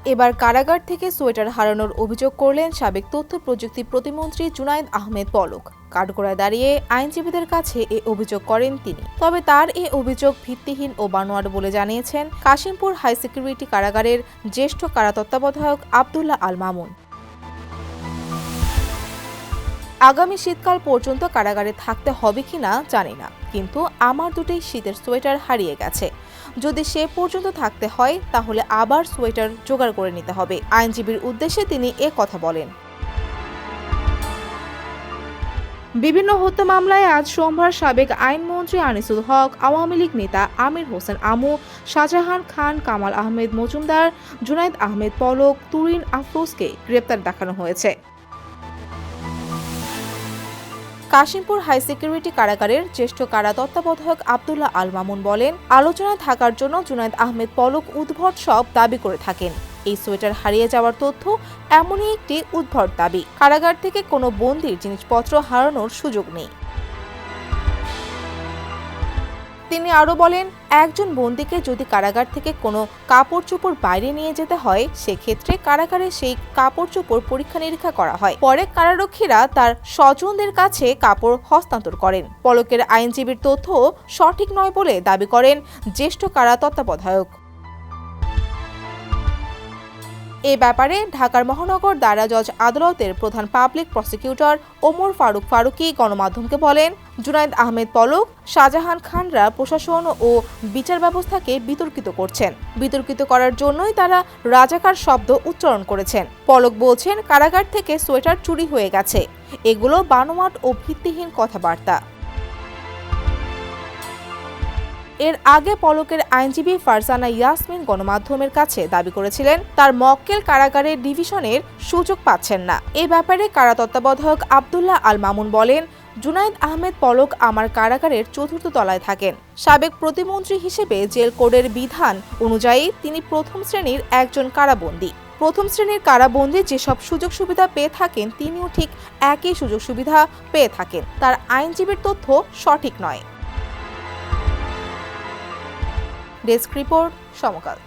এবার কারাগার থেকে সোয়েটার হারানোর অভিযোগ করলেন সাবেক তথ্য প্রযুক্তি প্রতিমন্ত্রী জুনায়েদ আহমেদ পলক। কাঠগড়ায় দাঁড়িয়ে আইনজীবীদের কাছে এ অভিযোগ করেন তিনি। তবে তার এ অভিযোগ ভিত্তিহীন ও বানোয়াট বলে জানিয়েছেন কাশিমপুর হাই সিকিউরিটি কারাগারের জ্যেষ্ঠ কারা তত্ত্বাবধায়ক আব্দুল্লাহ আল মামুন। আগামী শীতকাল পর্যন্ত কারাগারে থাকতে হবে কিনা জানি না, কিন্তু আমার দুটি শীতের সোয়েটার হারিয়ে গেছে। যদি সে পর্যন্ত থাকতে হয় তাহলে আবার সোয়েটার জোগাড় করে নিতে হবে। আইনজীবীর উদ্দেশ্যে তিনি এ কথা বলেন। বিভিন্ন হত্যা মামলায় আজ সোমবার সাবেক আইনমন্ত্রী আনিসুল হক, আওয়ামী লীগ নেতা আমির হোসেন আমু, শাহজাহান খান, কামাল আহমেদ মজুমদার, জুনায়েদ আহমেদ পলক, তুরিন আফরোজকে গ্রেপ্তার দেখানো হয়েছে। কাশিমপুর হাই সিকিউরিটি কারাগারের জ্যেষ্ঠ কারা তত্ত্বাবধায়ক আব্দুল্লাহ আল মামুন বলেন, আলোচনায় থাকার জন্য জুনায়েদ আহমেদ পলক উদ্ভট সব দাবি করে থাকেন। এই সোয়েটার হারিয়ে যাওয়ার তথ্য এমনই একটি উদ্ভট দাবি। কারাগার থেকে কোনো বন্দির জিনিসপত্র হারানোর সুযোগ নেই। তিনি আরও বলেন, একজন বন্দীকে যদি কারাগার থেকে কোনো কাপড় চোপড় বাইরে নিয়ে যেতে হয়, সেক্ষেত্রে কারাগারে সেই কাপড় চোপড় পরীক্ষা নিরীক্ষা করা হয়। পরে কারারক্ষীরা তার স্বজনদের কাছে কাপড় হস্তান্তর করেন। পলকের আইনজীবীর তথ্য সঠিক নয় বলে দাবি করেন জ্যেষ্ঠ কারা তত্ত্বাবধায়ক। এ ব্যাপারে ঢাকার মহানগর দায়রা জজ আদালতের প্রধান পাবলিক প্রসিকিউটর ওমর ফারুক ফারুকী গণমাধ্যমকে বলেন, জুনায়েদ আহমেদ পলক, শাহজাহান খানরা প্রশাসন ও বিচার ব্যবস্থাকে বিতর্কিত করছেন। বিতর্কিত করার জন্যই তারা রাজাকার শব্দ উচ্চারণ করেছেন। পলক বলছেন, কারাগার থেকে সোয়েটার চুরি হয়ে গেছে। এগুলো বানোয়াট ও ভিত্তিহীন কথাবার্তা। এর আগে পলকের আইনজীবী ফারজানা ইয়াসমিন গণমাধ্যমের কাছে দাবি করেছিলেন, তার মক্কেল কারাগারের ডিভিশনের সুযোগ পাচ্ছেন না। এ ব্যাপারে কারা তত্ত্বাবধায়ক আব্দুল্লাহ আল মামুন বলেন, জুনায়েদ আহমেদ পলক আমার কারাগারের চতুর্থ তলায় থাকেন। সাবেক প্রতিমন্ত্রী হিসেবে জেল কোডের বিধান অনুযায়ী তিনি প্রথম শ্রেণীর একজন কারাবন্দী। প্রথম শ্রেণীর কারাবন্দী যেসব সুযোগ সুবিধা পেয়ে থাকেন, তিনিও ঠিক একই সুযোগ সুবিধা পেয়ে থাকেন। তার আইনজীবীর তথ্য সঠিক নয়। ডেস্ক রিপোর্ট, সমকাল।